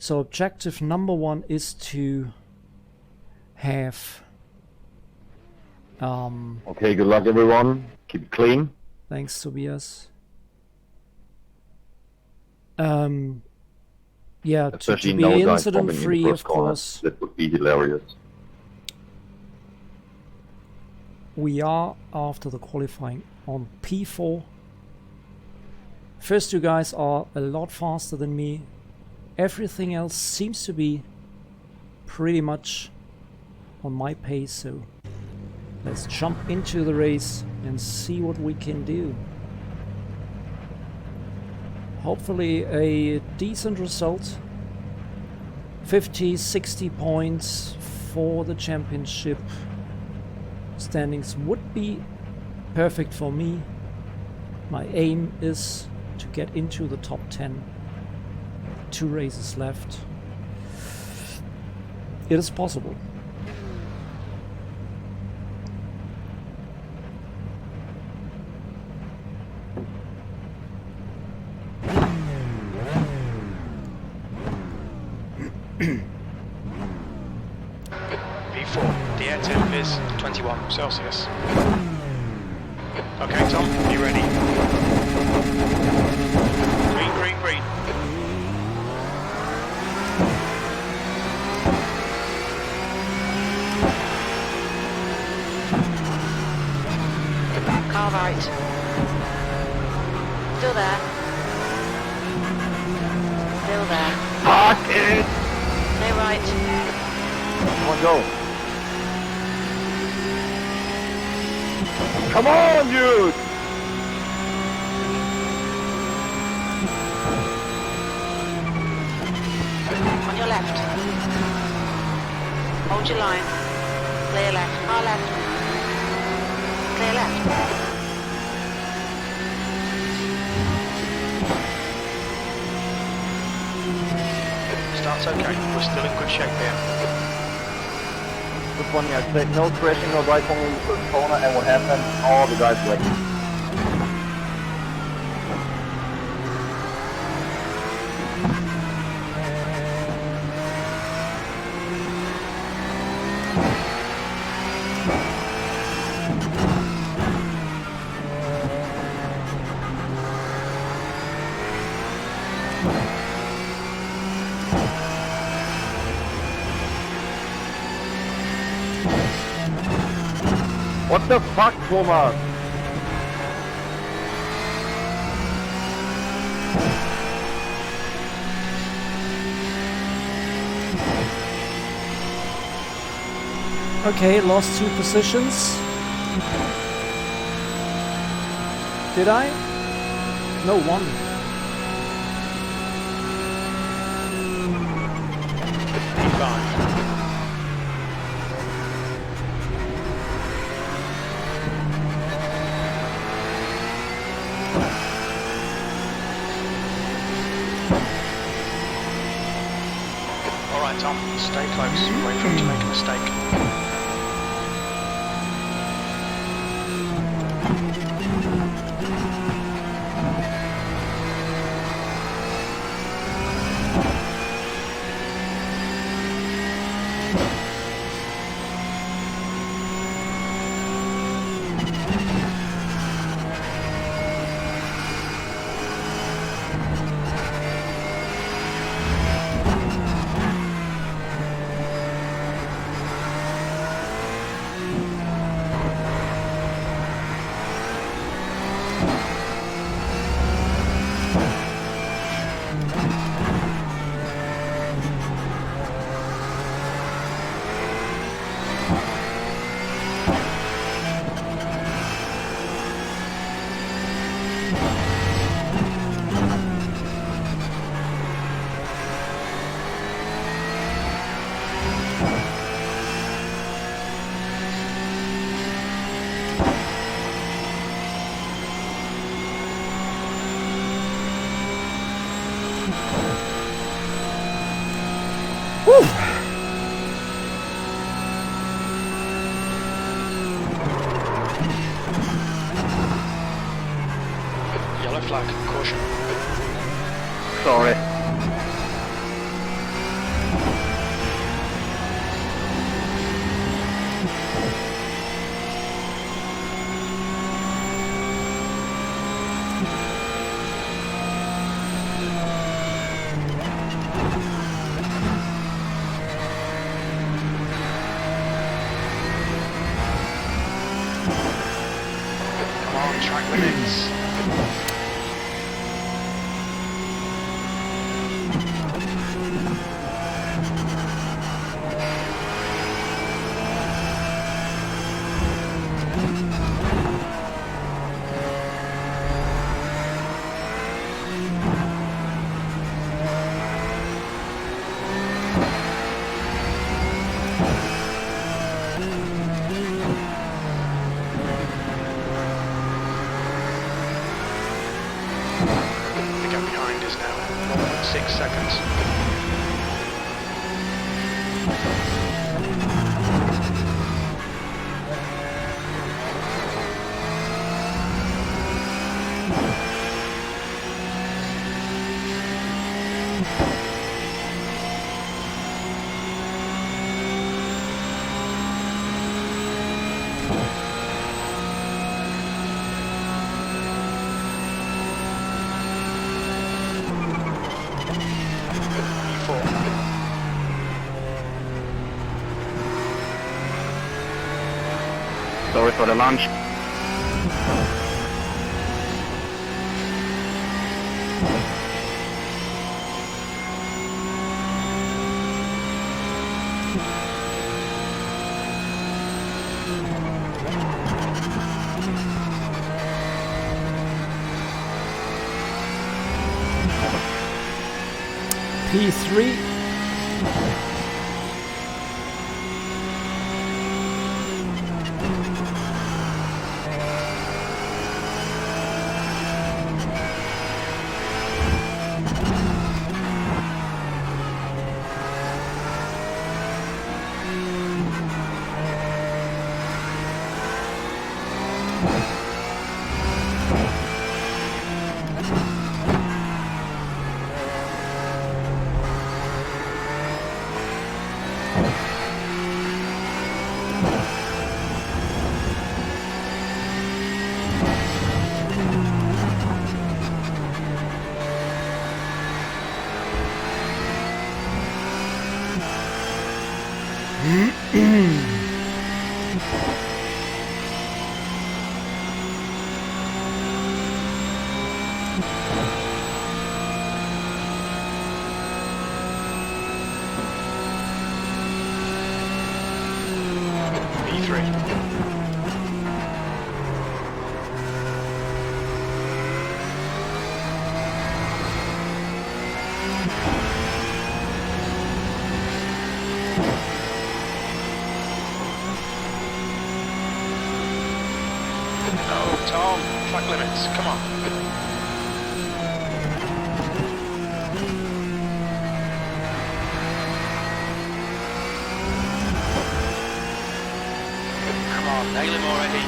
So objective number 1 is to have... Okay, good luck everyone. Keep it clean. Thanks, Tobias. Yeah, to be incident free, of course. That would be hilarious. We are, after the qualifying, on P4. First two guys are a lot faster than me. Everything else seems to be pretty much on my pace, so let's jump into the race and see what we can do. Hopefully a decent result. 50, 60 points for the championship standings would be perfect for me. My aim is to get into the top 10. 2 races left. It is possible. P4, the air temp is 21 Celsius. Okay, Tom, you ready? Green, green, green. Car right. Still there. Still there. Park it! Stay right. Come on, go. Come on, dude! On your left. Hold your line. Clear left. Car left. Clear left. Start's okay, we're still in good shape here. Good one, yeah. Say no crashing, no right on the first corner, and what happened? All the guys wrecked. What the fuck, Thomas? Okay, lost 2 positions. Did I? No, 1. P5. Alright Tom, stay close, wait for him to make a mistake. Sorry for the lunch. P3. Tom, track limits, come on. Come on, nail him already.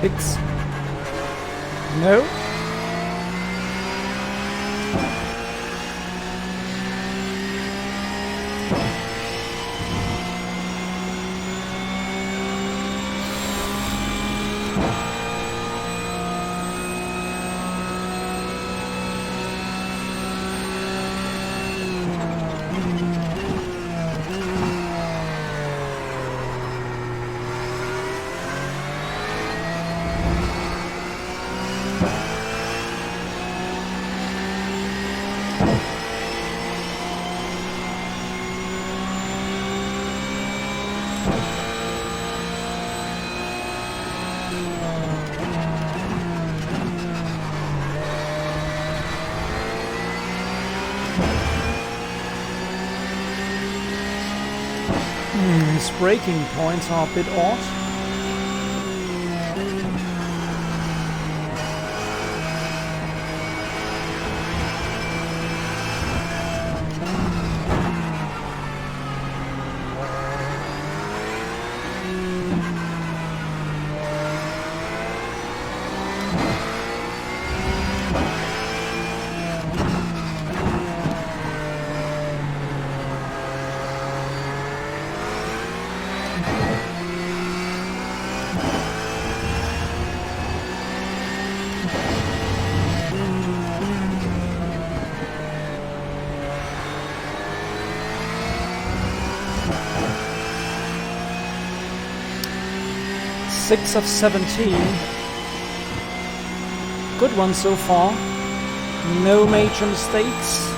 X. No. His braking points are a bit odd. Six of 17. Good one so far. No major mistakes.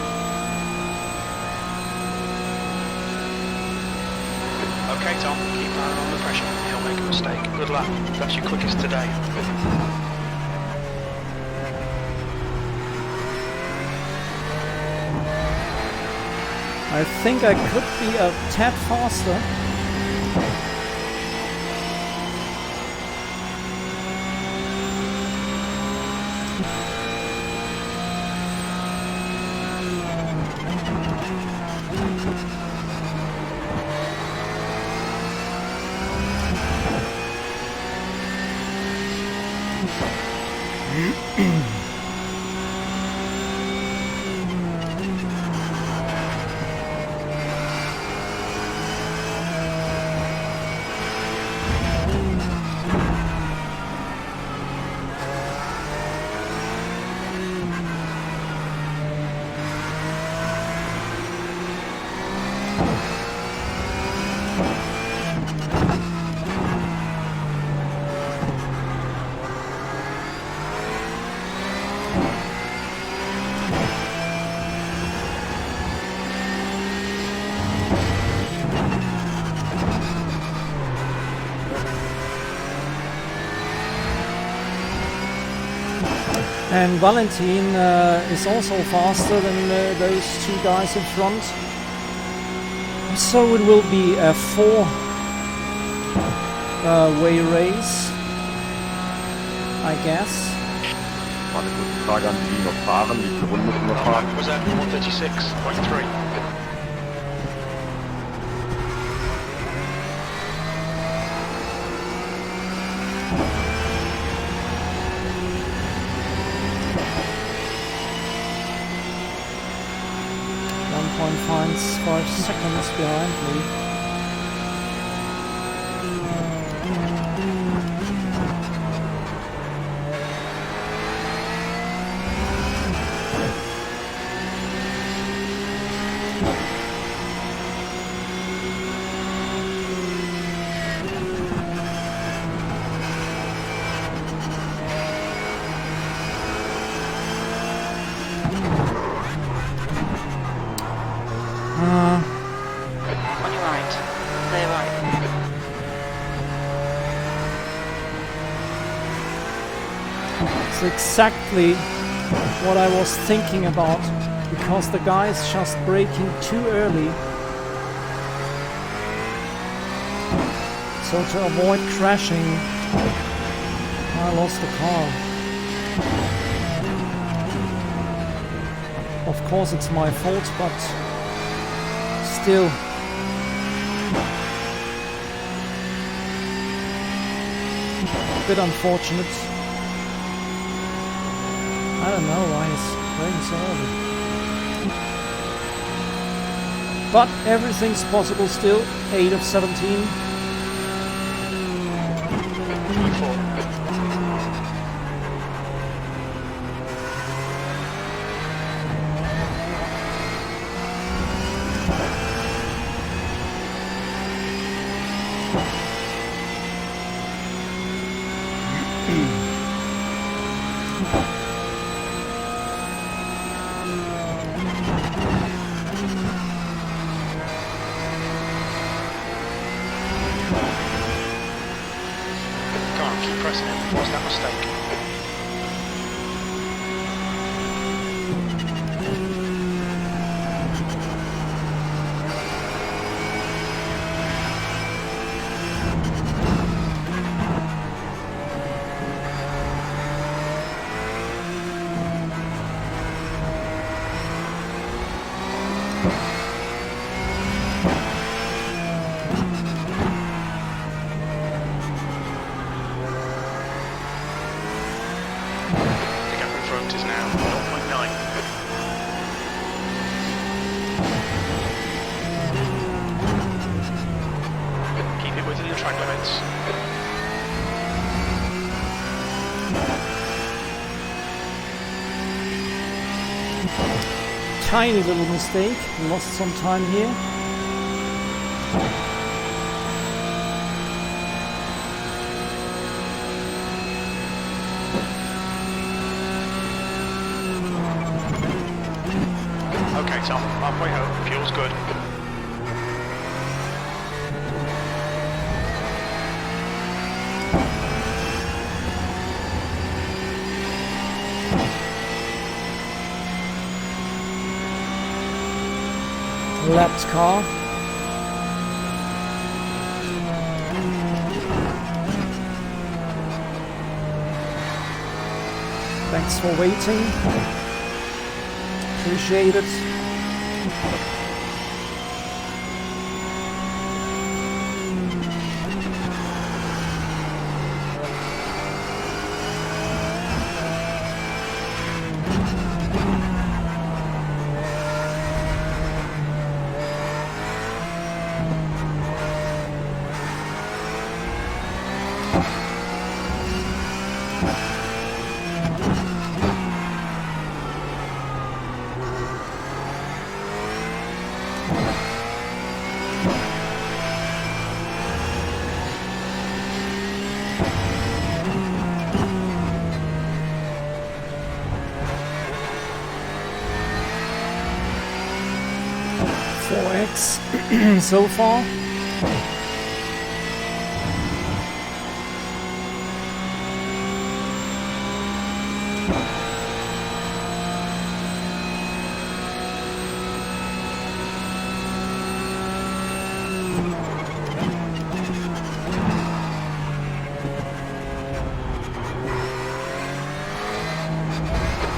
Okay, Tom, keep an eye on the pressure. He'll make a mistake. Good luck. That's your quickest today. I think I could be a tad faster. And Valentin is also faster than those two guys in front. So it will be a four-way race, I guess. Warte, kurze Frage an die noch fahren. Wie viele Runden müssen wir fahren? Was that 136.3? 5 seconds behind me. On your right. Clear right. It's exactly what I was thinking about, because the guy is just braking too early. So to avoid crashing, I lost the car. Of course it's my fault, but still. A bit unfortunate. I don't know why he's playing so early. But everything's possible still. 8 of 17. What's that mistake? Tiny little mistake, lost some time here. Okay, Tom, halfway home, fuel's good. lapped car. Thanks for waiting. Appreciate it. So far.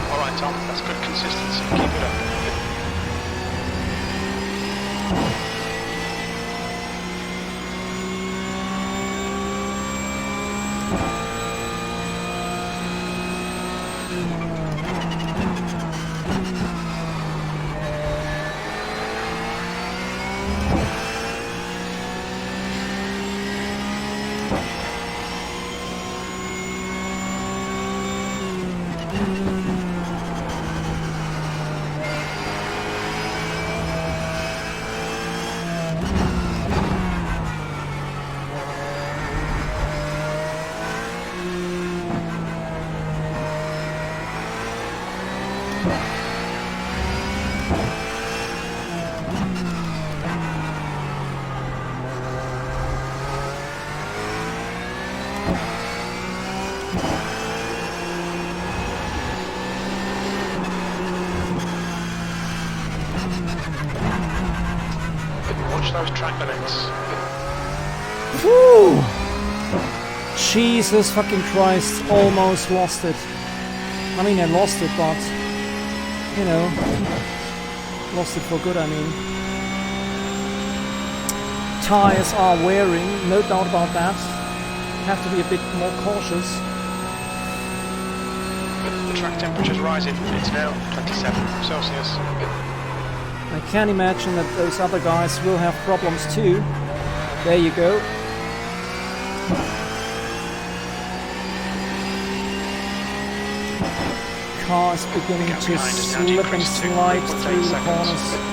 All right, Tom, that's good consistency. Keep it up. Those track limits. Whew. Jesus fucking Christ, almost lost it. I mean, I lost it, but, you know, lost it for good, I mean. Tires are wearing, no doubt about that. Have to be a bit more cautious. The track temperature's rising. It's now 27 Celsius. I can imagine that those other guys will have problems too. There you go. Car is beginning to slip and slide through the corners.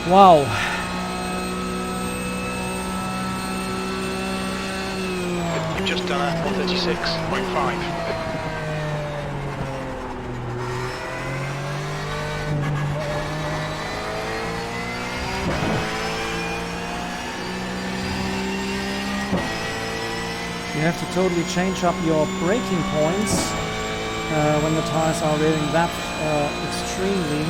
Wow. You've just done a 136.5. You have to totally change up your braking points when the tires are wearing that extremely.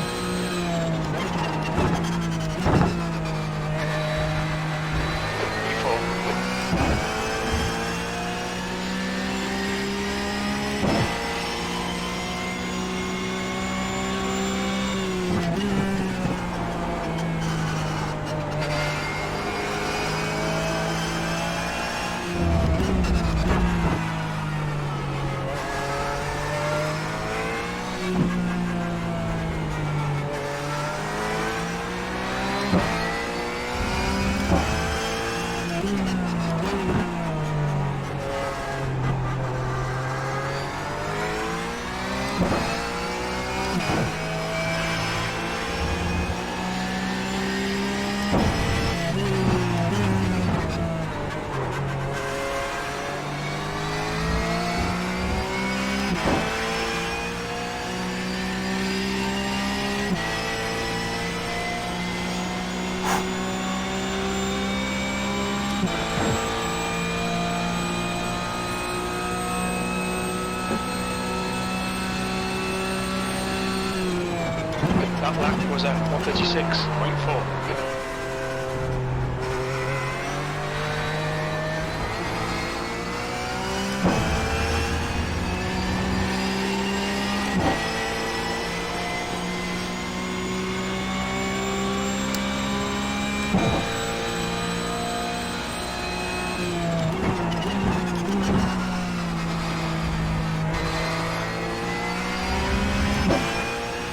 That lap was at 136.4.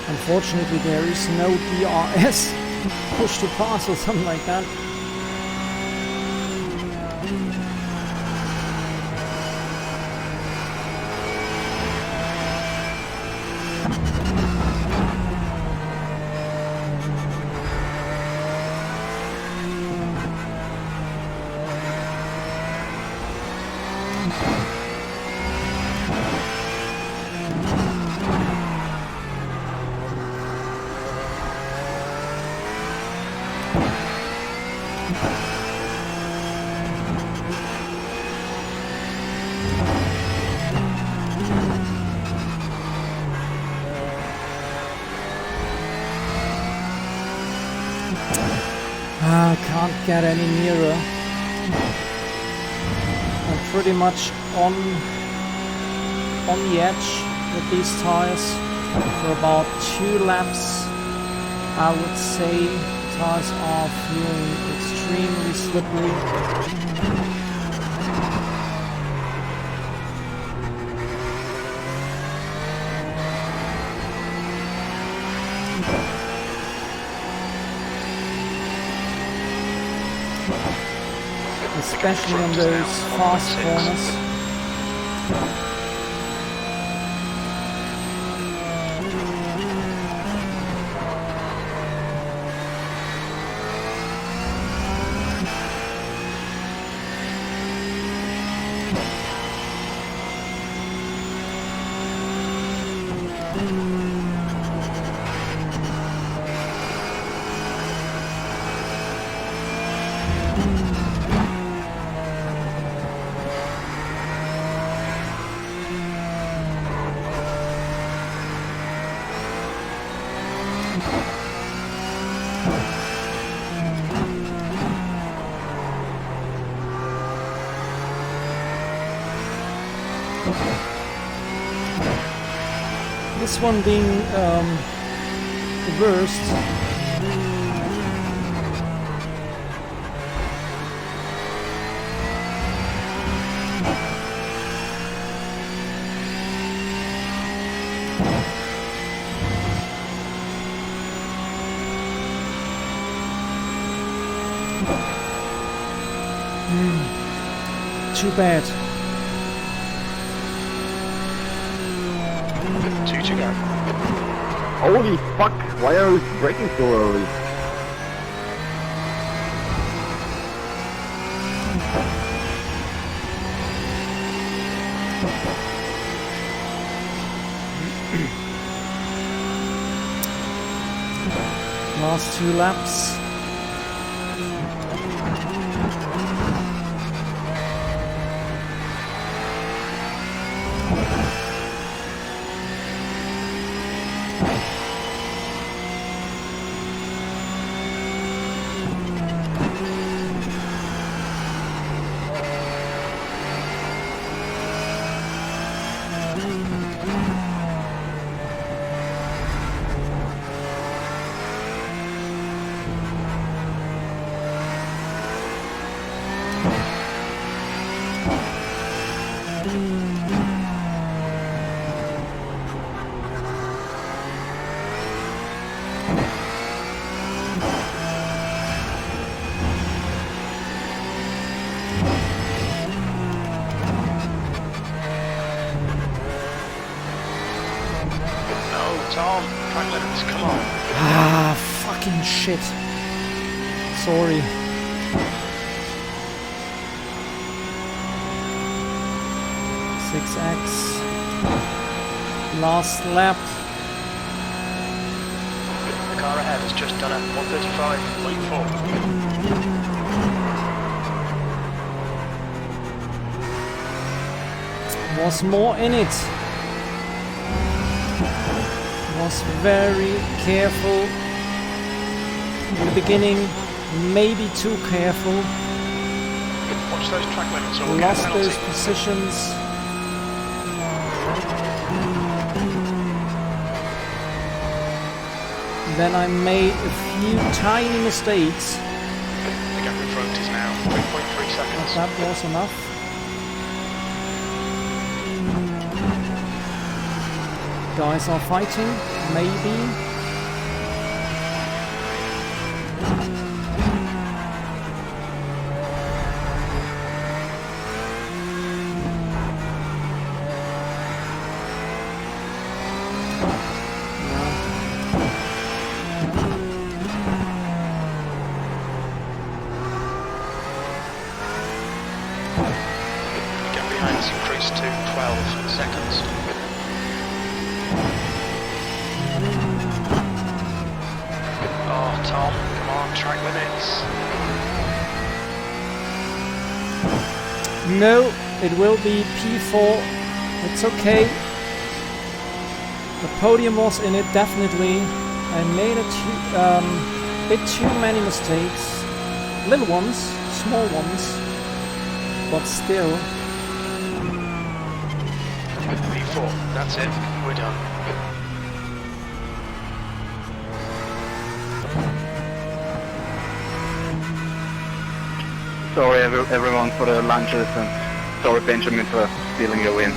Unfortunately, there is no DRS push to pass or something like that. I can't get any nearer. I'm pretty much on the edge with these tires for about 2 laps. I would say the tires are feeling extremely slippery. Especially on those fast corners. This one being reversed. Too bad. 2 to go. Holy fuck, why are we braking so early? Last 2 laps. Tom, Franklins, come on. Ah, fucking shit. Sorry. X. Last lap. The car ahead has just done a 135.4. Was more in it. was very careful in the beginning, maybe too careful. Watch those track limits or we'll get a Lost penalty. those positions. Then I made a few tiny mistakes. The gap in front is now 3.3 seconds. But that was enough. Guys are fighting, maybe. Increased to 12 seconds. Oh, Tom, come on, track limits. No, it will be P4. It's okay. The podium was in it, definitely. I made a bit too many mistakes. Little ones, small ones, but still. P4, that's it, we're done. Sorry everyone for the lunches, and sorry Benjamin for stealing your win.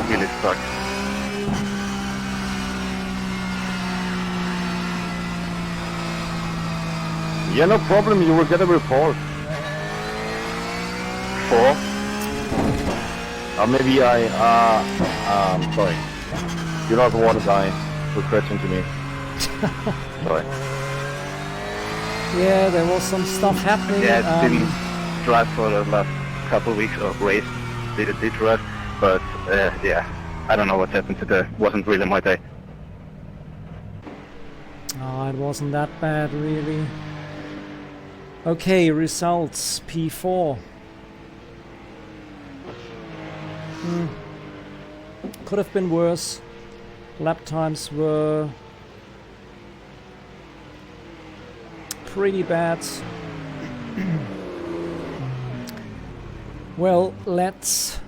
Really sucks. Yeah, no problem, you will get a report. 4. Maybe sorry. You're not the one guy who crashed into me. Sorry. Yeah, there was some stuff happening. Yeah, didn't drive for the last couple of weeks of race. Did drive, but yeah, I don't know what happened today. Wasn't really my day. Oh, it wasn't that bad, really. Okay, results P4. Could have been worse. Lap times were pretty bad. Well, let's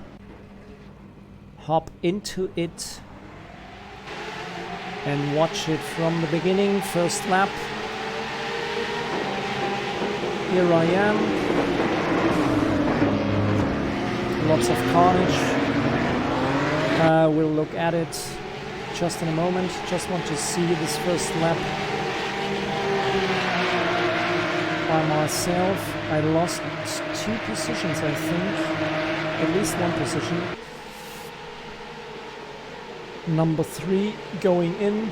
hop into it and watch it from the beginning. First lap. Here I am. Lots of carnage. We'll look at it just in a moment. Just want to see this first lap by myself. I lost 2 positions, I think. At least 1 position. Number 3 going in.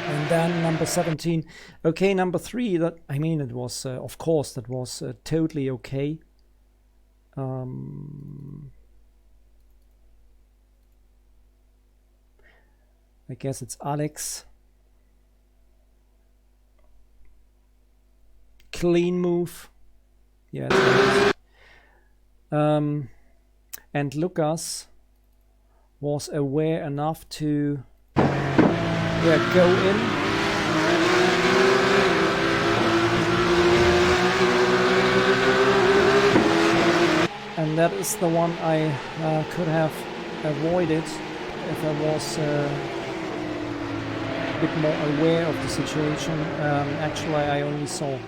And then number 17. Okay, number 3, that, I mean, it was, of course, that was totally okay. I guess it's Alex. Clean move. Yeah. And Lucas was aware enough to go in. And that is the one I could have avoided if I was a bit more aware of the situation. Actually, I only saw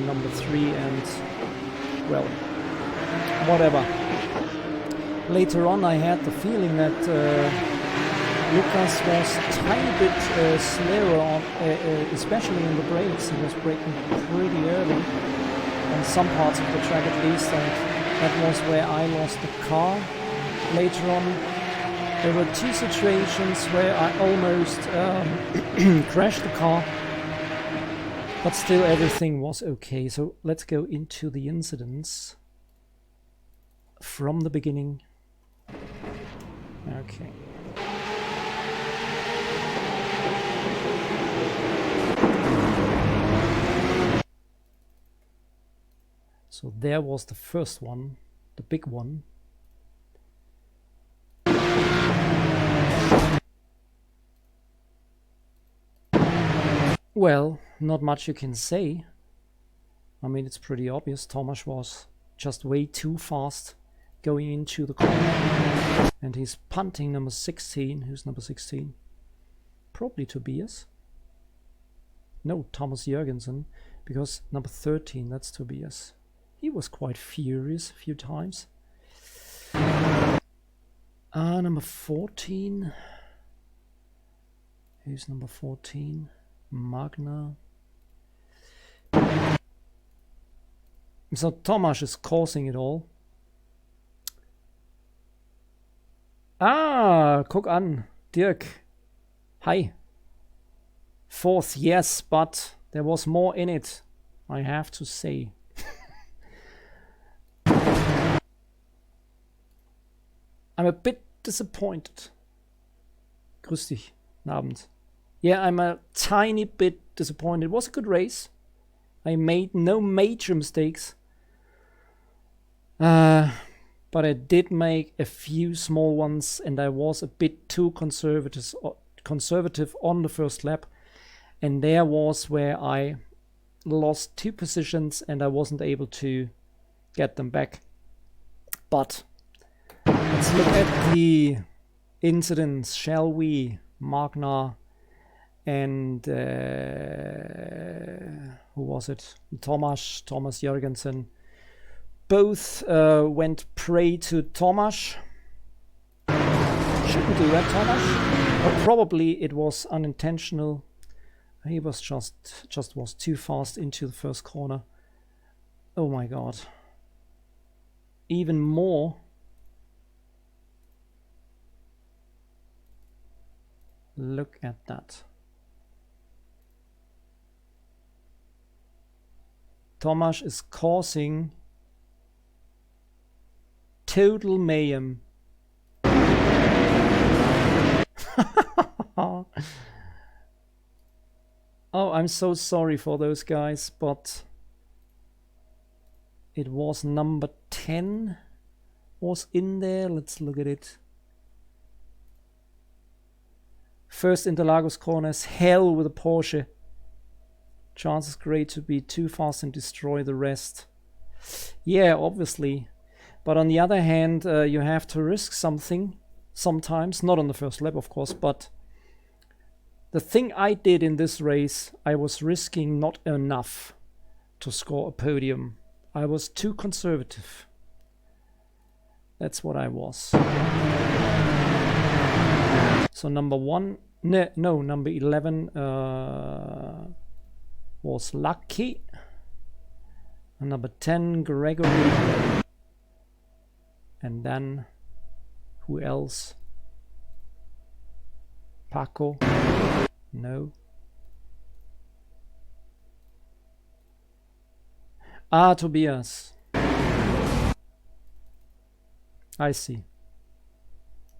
number 3 and, well, whatever. Later on I had the feeling that Lucas was a tiny bit slower, on, especially in the brakes. He was braking pretty early on some parts of the track at least, and that was where I lost the car. Later on there were 2 situations where I almost crashed the car, but still everything was okay. So let's go into the incidents from the beginning. Okay. So there was the first one, the big one. Well, not much you can say. I mean, it's pretty obvious. Tomasz was just way too fast going into the corner. And he's punting number 16. Who's number 16? Probably Tobias. No, Thomas Jürgensen. Because number 13, that's Tobias. He was quite furious a few times. Number 14. Who's number 14? Magna. So Tomasz is causing it all. Guck an. Dirk. Hi. Fourth, yes, but there was more in it, I have to say. I'm a bit disappointed. Grüß dich. Guten Abend. Yeah, I'm a tiny bit disappointed. It was a good race. I made no major mistakes. But I did make a few small ones, and I was a bit too conservative on the first lap. And there was where I lost 2 positions and I wasn't able to get them back. But let's look at the incidents, shall we? Magna and who was it? Thomas Jürgensen. Both went prey to Tomasz. Shouldn't do that, Tomasz. Or probably it was unintentional. He was just was too fast into the first corner. Oh my god. Even more. Look at that. Tomasz is causing total mayhem. Oh, I'm so sorry for those guys, but it was number 10 was in there. Let's look at it. First Interlagos corner is hell with a Porsche. Chances great to be too fast and destroy the rest. Yeah, obviously. But on the other hand, you have to risk something sometimes. Not on the first lap, of course, but the thing I did in this race, I was risking not enough to score a podium. I was too conservative. That's what I was. So number 1, no, number 11 was Lucky. And number 10, Gregory. And then, who else? Paco. No. Tobias. I see.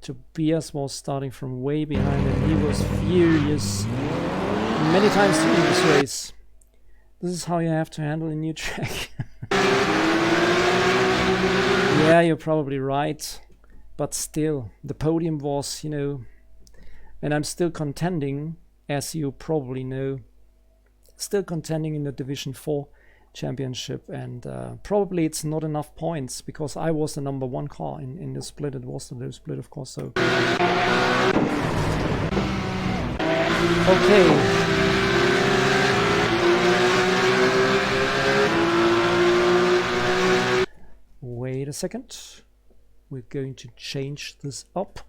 Tobias was starting from way behind and he was furious many times during this race. This is how you have to handle a new track. Yeah, you're probably right. But still, the podium was, you know, and I'm still contending, as you probably know, still contending in the Division 4 championship, and probably it's not enough points because I was the number 1 car in the split. It was the low split, of course, so okay. Wait a second, we're going to change this up.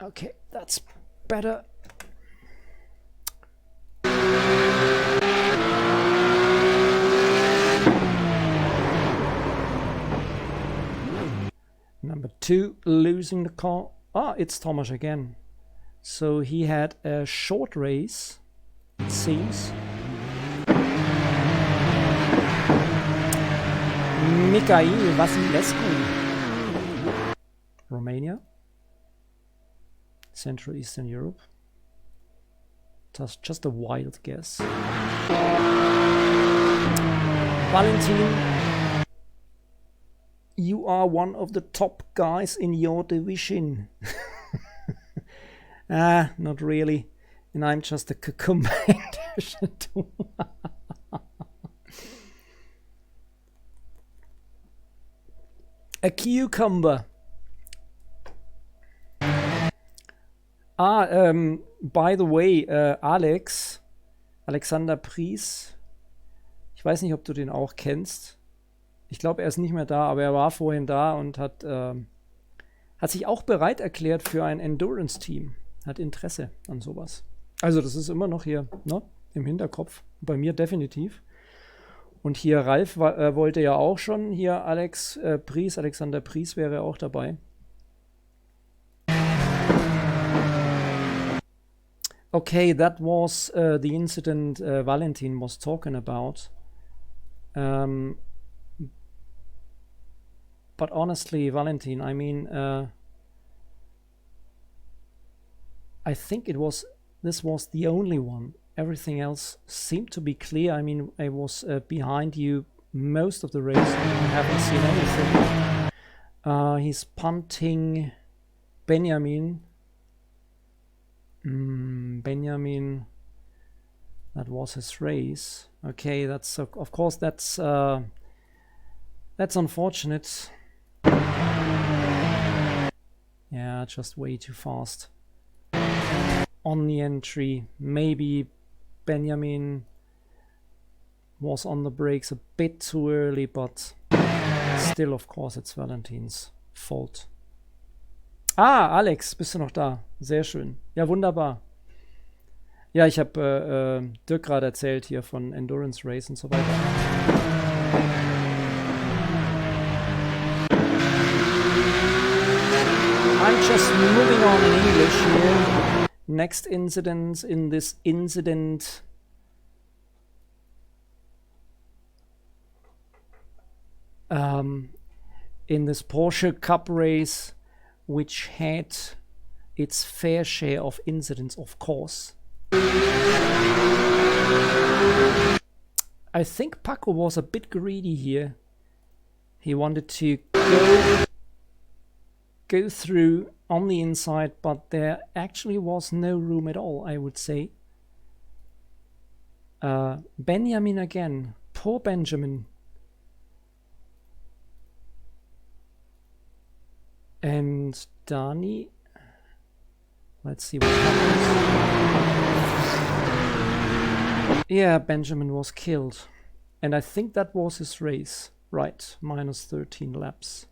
Okay, that's better. Number 2 losing the car. It's Tomasz again. So he had a short race, it seems. Mikhail Vasilescu. Romania. Central Eastern Europe. That's just a wild guess. Valentin. You are one of the top guys in your division. Ah, not really. And I'm just a cucumber. A cucumber. By the way, Alexander Pries. Ich weiß nicht, ob du den auch kennst. Ich glaube, er ist nicht mehr da, aber er war vorhin da und hat sich auch bereit erklärt für ein Endurance-Team. Hat Interesse an sowas. Also das ist immer noch hier, ne, im Hinterkopf. Bei mir definitiv. Und hier Ralf wollte ja auch schon. Hier Alexander Pries wäre auch dabei. Okay, that was the incident Valentin was talking about. But honestly, Valentin, I mean, I think this was the only one. Everything else seemed to be clear. I mean, I was behind you most of the race. I haven't seen anything. He's punting Benjamin. Benjamin, that was his race. Okay, that's of course that's unfortunate. Yeah, just way too fast on the entry. Maybe Benjamin was on the brakes a bit too early, but still, of course, it's Valentin's fault. Ah, Alex, bist du noch da? Sehr schön. Ja, wunderbar. Ja, ich habe Dirk gerade erzählt hier von Endurance Race und so weiter. I'm just moving on in English here. Next incident in this incident. In this Porsche Cup race, which had its fair share of incidents, of course. I think Paco was a bit greedy here. He wanted to go through on the inside, but there actually was no room at all, I would say. Benjamin again. Poor Benjamin. And Dani. Let's see what happens. Yeah, Benjamin was killed. And I think that was his race. Right, minus 13 laps.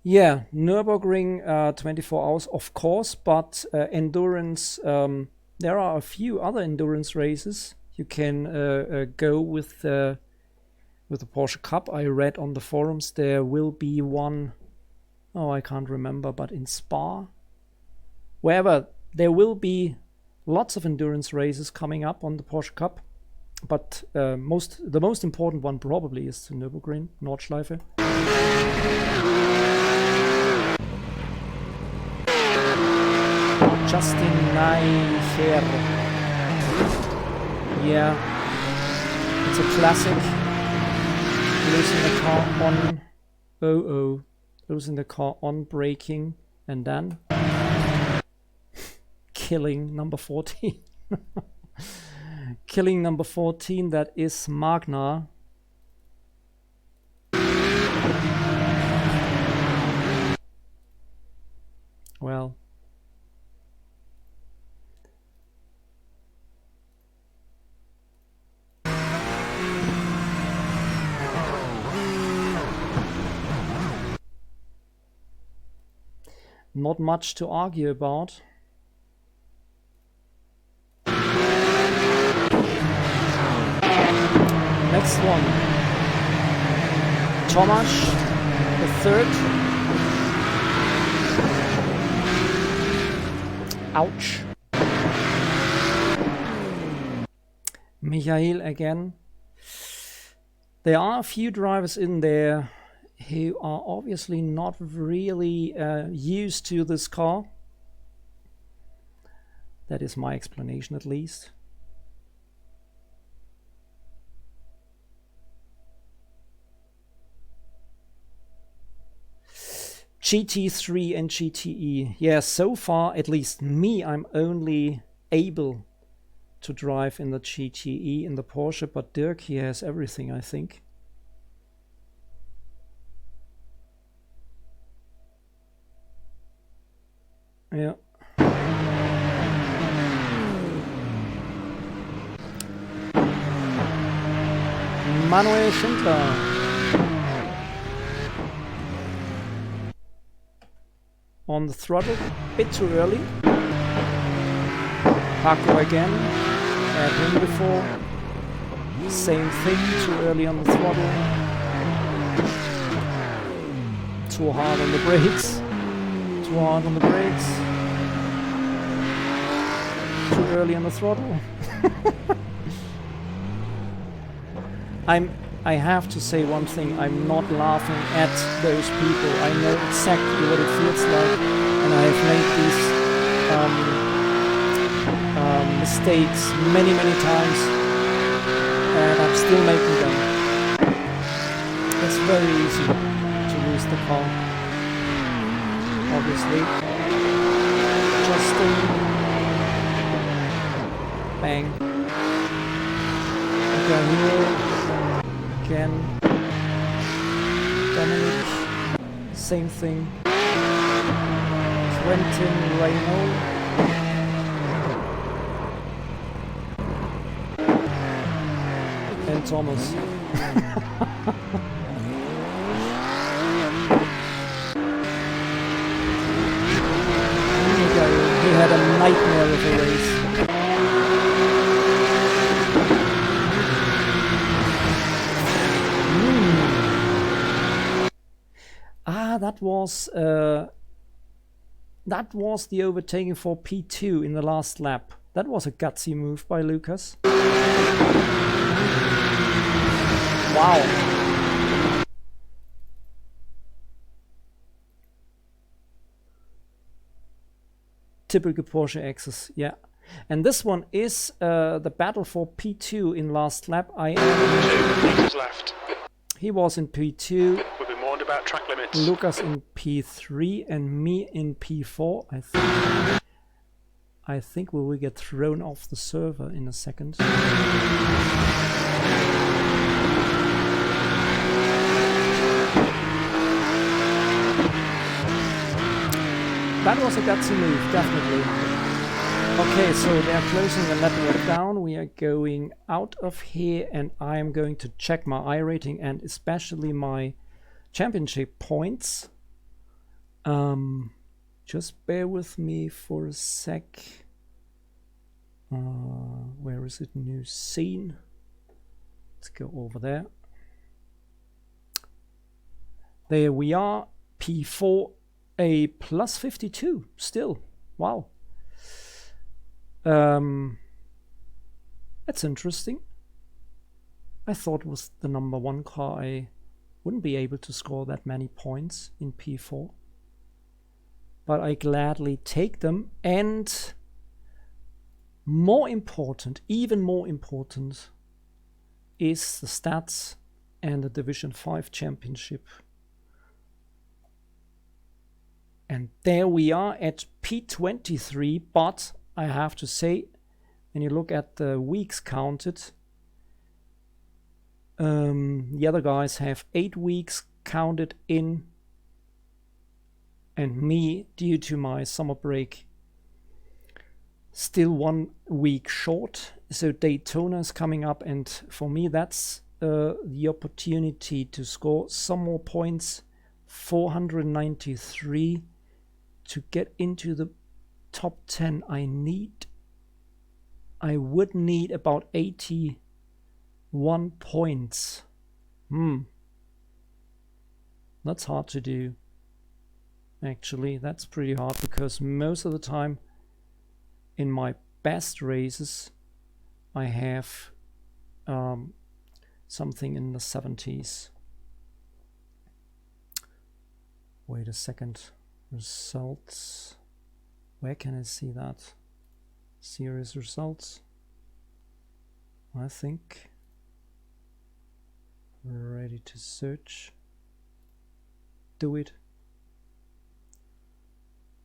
Yeah, Nürburgring 24 hours, of course, but endurance, there are a few other endurance races. You can go with the Porsche Cup. I read on the forums there will be one, oh, I can't remember, but in Spa. Wherever, there will be lots of endurance races coming up on the Porsche Cup. But the most important one probably is the Nürburgring, Nordschleife. Justin Neicher. Yeah, it's a classic. Losing the car on, losing the car on braking, and then killing number 14. Killing number 14, that is Magna. Well, not much to argue about. Next one. Tomasz, the third. Ouch. Michael again. There are a few drivers in there who are obviously not really used to this car. That is my explanation, at least. GT3 and GTE. Yeah, so far, at least me, I'm only able to drive in the GTE in the Porsche, but Dirk, he has everything, I think. Yeah. Manuel Schindler. On the throttle, bit too early. Paco again, had him before. Same thing, too early on the throttle. Too hard on the brakes. Too hard on the brakes. Too early on the throttle. I have to say one thing, I'm not laughing at those people. I know exactly what it feels like, and I have made these mistakes many times, and I'm still making them. It's very easy to lose the car, obviously. Justin, bang. Okay, again, Dominic, same thing. Quentin, Reynaud, and Thomas. He had a nightmare of a race. That was the overtaking for P2 in the last lap. That was a gutsy move by Lucas. Wow. Typical Porsche access, yeah. And this one is the battle for P2 in last lap. I am 2 meters left. He was in P2. We've been warned about track limits. Lucas in P3 and me in P4. I think we will get thrown off the server in a second. That was a gutsy move, definitely. Okay, so they are closing the network down. We are going out of here, and I am going to check my iRating and especially my championship points. Just bear with me for a sec. Where is it? New scene. Let's go over there. There we are. P4, a plus 52 still. Wow. That's interesting. I thought it was the #1 car. I wouldn't be able to score that many points in P4. But I gladly take them. And more important, even more important, is the stats and the Division 5 championship. And there we are at P23, but I have to say, when you look at the weeks counted, the other guys have 8 weeks counted in, and me, due to my summer break, still 1 week short. So Daytona is coming up, and for me that's the opportunity to score some more points. 493 to get into the top 10. I would need about 81 points. That's hard to do. Actually, that's pretty hard, because most of the time in my best races I have something in the 70s. Wait a second. Results. Where can I see that? Series results. I think. Ready to search. Do it.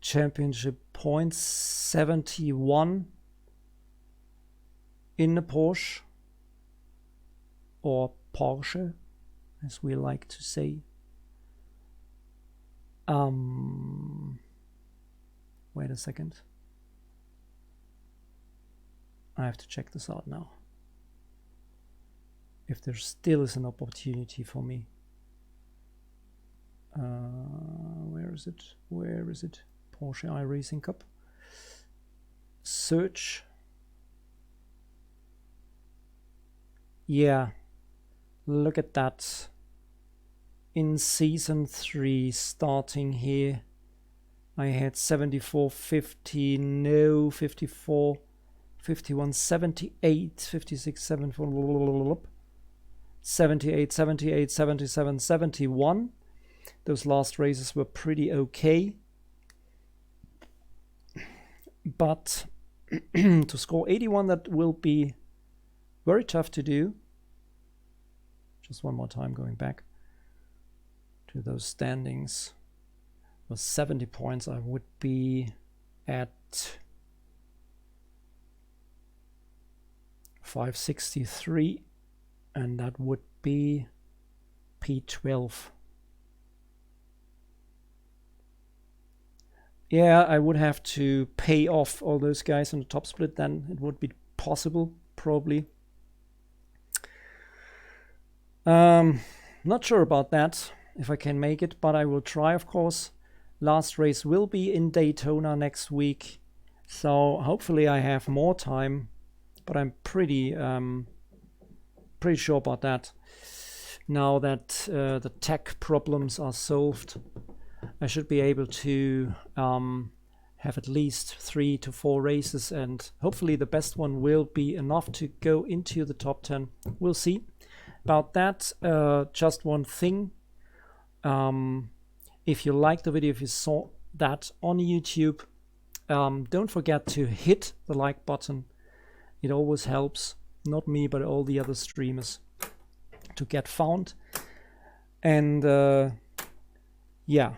Championship points 71 in the Porsche, or Porsche as we like to say. Wait a second. I have to check this out now. If there still is an opportunity for me. Where is it? Where is it? Porsche iRacing Cup. Search. Yeah. Look at that. In season 3, starting here, I had 74, 50, no, 54, 51, 78, 56, 74, 78, 78, 77, 71. Those last races were pretty okay. But to score 81, that will be very tough to do. Just one more time going back to those standings. With 70 points, I would be at 563, and that would be P12. Yeah, I would have to pay off all those guys on the top split, then it would be possible, probably. Not sure about that, if I can make it, but I will try, of course. Last race will be in Daytona next week, so hopefully I have more time, but I'm pretty sure about that. Now that the tech problems are solved, I should be able to have at least 3 to 4 races, and hopefully the best one will be enough to go into the top 10. We'll see about that. Just one thing. If you liked the video, if you saw that on YouTube, don't forget to hit the like button. It always helps, not me, but all the other streamers to get found. And yeah,